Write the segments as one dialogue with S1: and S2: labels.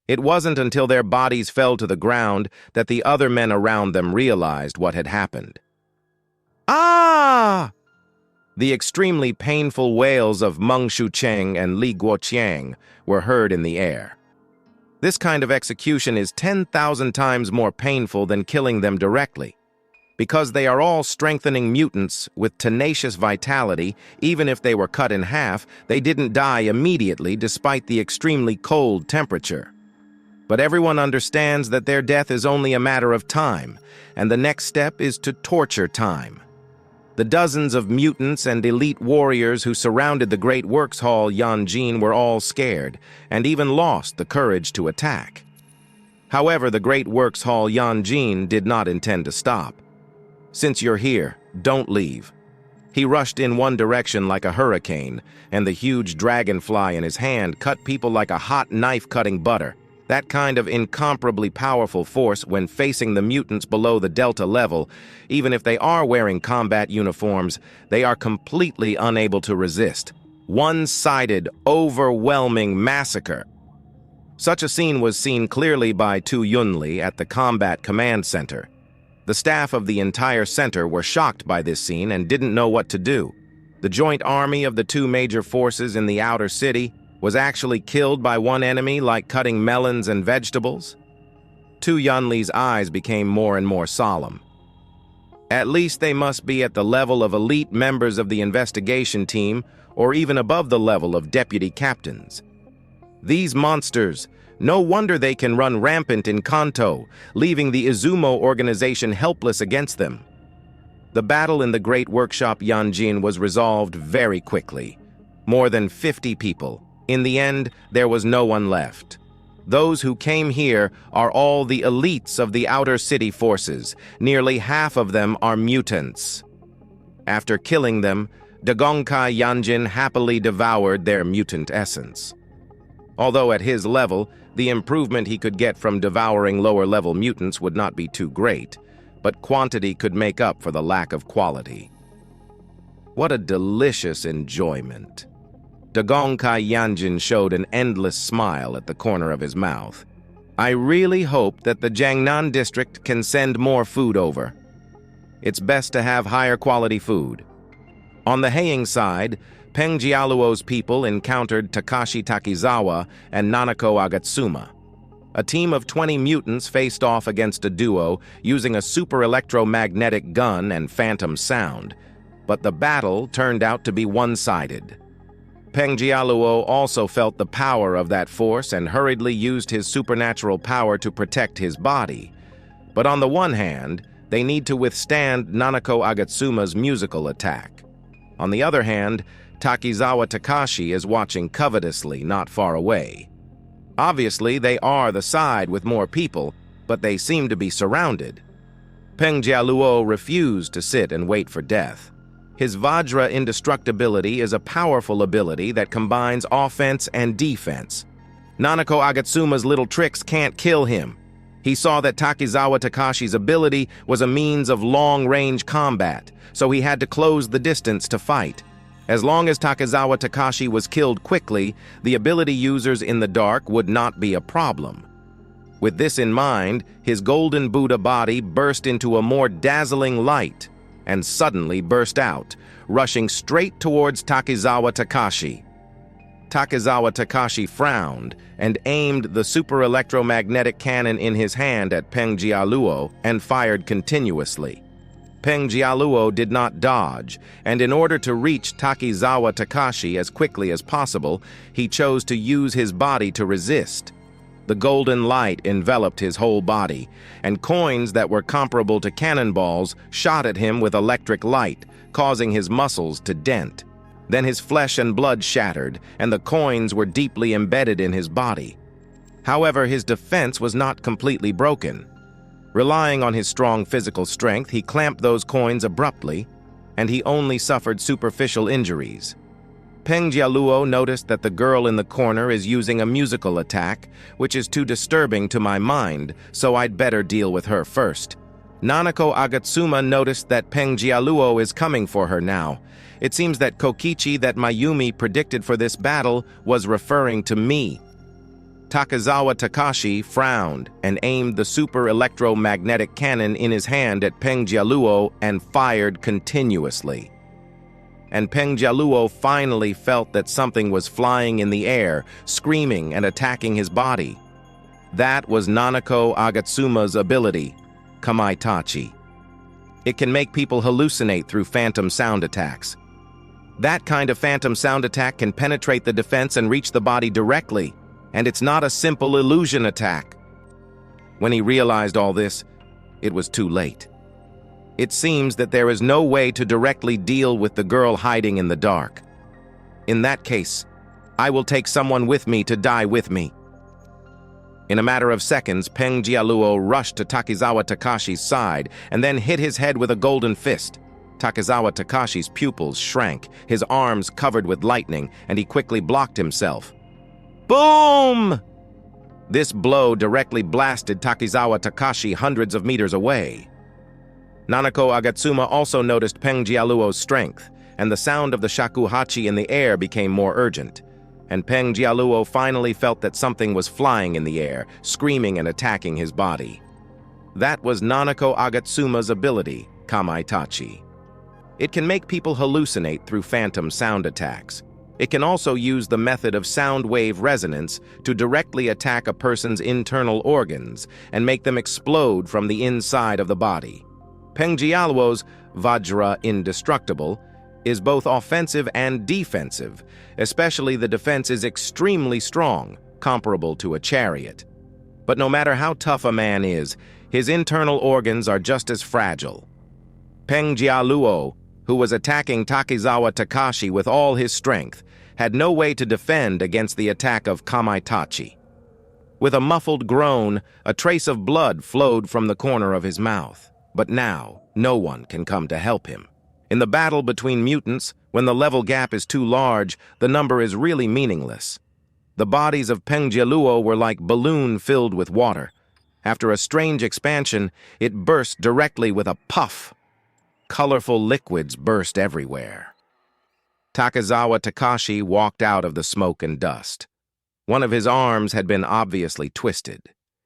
S1: It wasn't until their bodies fell to the ground that the other men around them realized what had happened. Ah! The extremely painful wails of Meng Shucheng and Li Guoqiang were heard in the air. This kind of execution is 10,000 times more painful than killing them directly. Because they are all strengthening mutants with tenacious vitality, even if they were cut in half, they didn't die immediately despite the extremely cold temperature. But everyone understands that their death is only a matter of time, and the next step is to torture time. The dozens of mutants and elite warriors who surrounded the Great Works Hall Yanjin were all scared, and even lost the courage to attack. However, the Great Works Hall Yanjin did not intend to stop. "Since you're here, don't leave." He rushed in one direction like a hurricane, and the huge dragonfly in his hand cut people like a hot knife cutting butter. That kind of incomparably powerful force when facing the mutants below the Delta level, even if they are wearing combat uniforms, they are completely unable to resist. One-sided, overwhelming massacre. Such a scene was seen clearly by Tu Yunli at the Combat Command Center. The staff of the entire center were shocked by this scene and didn't know what to do. The joint army of the two major forces in the outer city was actually killed by one enemy like cutting melons and vegetables. Tu Yunli's eyes became more and more solemn. At least they must be at the level of elite members of the investigation team or even above the level of deputy captains. These monsters, no wonder they can run rampant in Kanto, leaving the Izumo organization helpless against them. The battle in the Great Workshop Yanjin was resolved very quickly. More than 50 people. In the end, there was no one left. Those who came here are all the elites of the outer city forces. Nearly half of them are mutants. After killing them, Dagongkai Yanjin happily devoured their mutant essence. Although at his level, the improvement he could get from devouring lower-level mutants would not be too great, but quantity could make up for the lack of quality. What a delicious enjoyment. Dagongkai Yanjin showed an endless smile at the corner of his mouth. I really hope that the Jiangnan district can send more food over. It's best to have higher quality food. On the Heiying side, Peng Jialuo's people encountered Takashi Takizawa and Nanako Agatsuma. A team of 20 mutants faced off against a duo using a super electromagnetic gun and phantom sound, but the battle turned out to be one-sided. Peng Jialuo also felt the power of that force and hurriedly used his supernatural power to protect his body. But on the one hand, they need to withstand Nanako Agatsuma's musical attack. On the other hand, Takizawa Takashi is watching covetously not far away. Obviously, they are the side with more people, but they seem to be surrounded. Peng Jialuo refused to sit and wait for death. His Vajra indestructibility is a powerful ability that combines offense and defense. Nanako Agatsuma's little tricks can't kill him. He saw that Takizawa Takashi's ability was a means of long-range combat, so he had to close the distance to fight. As long as Takizawa Takashi was killed quickly, the ability users in the dark would not be a problem. With this in mind, his golden Buddha body burst into a more dazzling light, and suddenly burst out, rushing straight towards Takizawa Takashi. Takizawa Takashi frowned and aimed the super electromagnetic cannon in his hand at Peng Jialuo and fired continuously. Peng Jialuo did not dodge, and in order to reach Takizawa Takashi as quickly as possible, he chose to use his body to resist. The golden light enveloped his whole body, and coins that were comparable to cannonballs shot at him with electric light, causing his muscles to dent. Then his flesh and blood shattered, and the coins were deeply embedded in his body. However, his defense was not completely broken. Relying on his strong physical strength, he clamped those coins abruptly, and he only suffered superficial injuries. Peng Jialuo noticed that the girl in the corner is using a musical attack, which is too disturbing to my mind, so I'd better deal with her first. Nanako Agatsuma noticed that Peng Jialuo is coming for her now. It seems that Kokichi that Mayumi predicted for this battle was referring to me. Takizawa Takashi frowned and aimed the super electromagnetic cannon in his hand at Peng Jialuo and fired continuously. And Peng Jialuo finally felt that something was flying in the air, screaming and attacking his body. That was Nanako Agatsuma's ability, Kamaitachi. It can make people hallucinate through phantom sound attacks. That kind of phantom sound attack can penetrate the defense and reach the body directly, and it's not a simple illusion attack. When he realized all this, it was too late. It seems that there is no way to directly deal with the girl hiding in the dark. In that case, I will take someone with me to die with me. In a matter of seconds, Peng Jialuo rushed to Takizawa Takashi's side and then hit his head with a golden fist. Takizawa Takashi's pupils shrank, his arms covered with lightning, and he quickly blocked himself. Boom! This blow directly blasted Takizawa Takashi hundreds of meters away. Nanako Agatsuma also noticed Peng Jialuo's strength, and the sound of the shakuhachi in the air became more urgent. And Peng Jialuo finally felt that something was flying in the air, screaming and attacking his body. That was Nanako Agatsuma's ability, Kamaitachi. It can make people hallucinate through phantom sound attacks. It can also use the method of sound wave resonance to directly attack a person's internal organs and make them explode from the inside of the body. Peng Jialuo's Vajra Indestructible is both offensive and defensive, especially the defense is extremely strong, comparable to a chariot. But no matter how tough a man is, his internal organs are just as fragile. Peng Jialuo, who was attacking Takizawa Takashi with all his strength, had no way to defend against the attack of Kamaitachi. With a muffled groan, a trace of blood flowed from the corner of his mouth. But now, no one can come to help him. In the battle between mutants, when the level gap is too large, the number is really meaningless. The bodies of Peng Jialuo were like balloon filled with water. After a strange expansion, it burst directly with a puff. Colorful liquids burst everywhere. Takizawa Takashi walked out of the smoke and dust. One of his arms had been obviously twisted.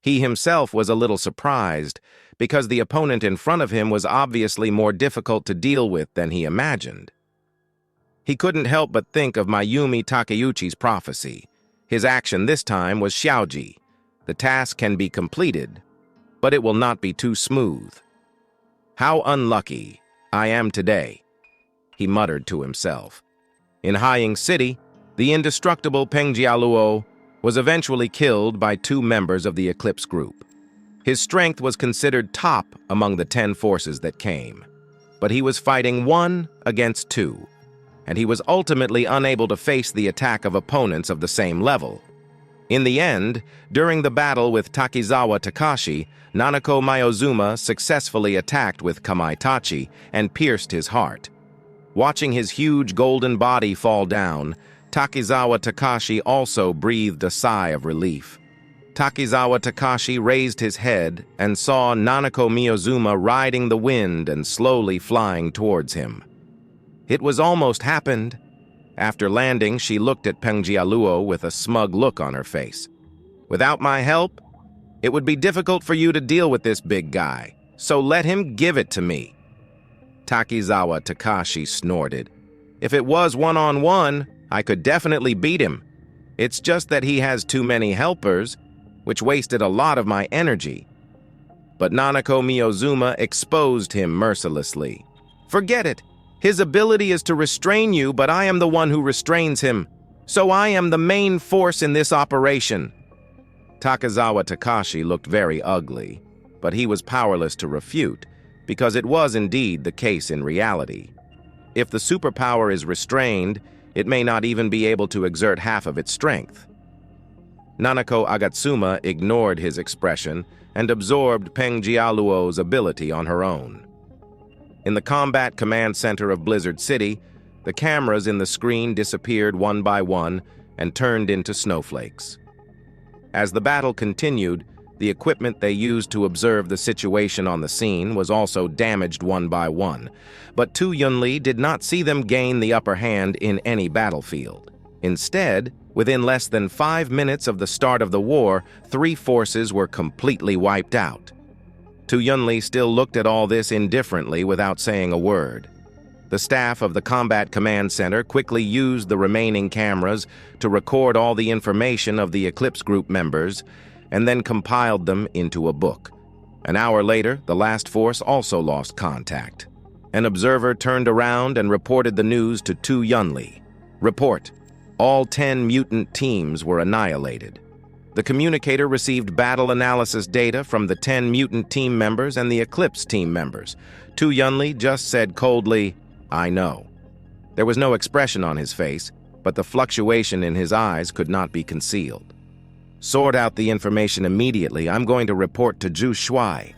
S1: He himself was a little surprised, because the opponent in front of him was obviously more difficult to deal with than he imagined. He couldn't help but think of Mayumi Takeuchi's prophecy. His action this time was Xiaoji. The task can be completed, but it will not be too smooth. How unlucky I am today, he muttered to himself. In Haiying City, the indestructible Peng Jialuo was eventually killed by 2 members of the Eclipse group. His strength was considered top among the 10 forces that came, but he was fighting 1 against 2, and he was ultimately unable to face the attack of opponents of the same level. In the end, during the battle with Takizawa Takashi, Nanako Myozuma successfully attacked with Kamaitachi and pierced his heart. Watching his huge golden body fall down, Takizawa Takashi also breathed a sigh of relief. Takizawa Takashi raised his head and saw Nanako Myozuma riding the wind and slowly flying towards him. It was almost happened. After landing, she looked at Peng Jialuo with a smug look on her face. Without my help, it would be difficult for you to deal with this big guy, so let him give it to me. Takizawa Takashi snorted. If it was one-on-one, I could definitely beat him. It's just that he has too many helpers, which wasted a lot of my energy. But Nanako Myozuma exposed him mercilessly. Forget it. His ability is to restrain you, but I am the one who restrains him. So I am the main force in this operation. Takizawa Takashi looked very ugly, but he was powerless to refute, because it was indeed the case in reality. If the superpower is restrained, it may not even be able to exert half of its strength. Nanako Agatsuma ignored his expression and absorbed Peng Jialuo's ability on her own. In the combat command center of Blizzard City, the cameras in the screen disappeared one by one and turned into snowflakes. As the battle continued, the equipment they used to observe the situation on the scene was also damaged one by one, but Tu Yunli did not see them gain the upper hand in any battlefield. Instead, Within less than 5 minutes of the start of the war, 3 forces were completely wiped out. Tu Yunli still looked at all this indifferently without saying a word. The staff of the Combat Command Center quickly used the remaining cameras to record all the information of the Eclipse Group members and then compiled them into a book. An hour later, the last force also lost contact. An observer turned around and reported the news to Tu Yunli. Report: all 10 mutant teams were annihilated. The communicator received battle analysis data from the 10 mutant team members and the Eclipse team members. Tu Yunli just said coldly, "I know." There was no expression on his face, but the fluctuation in his eyes could not be concealed. "Sort out the information immediately. I'm going to report to Zhu Shuai."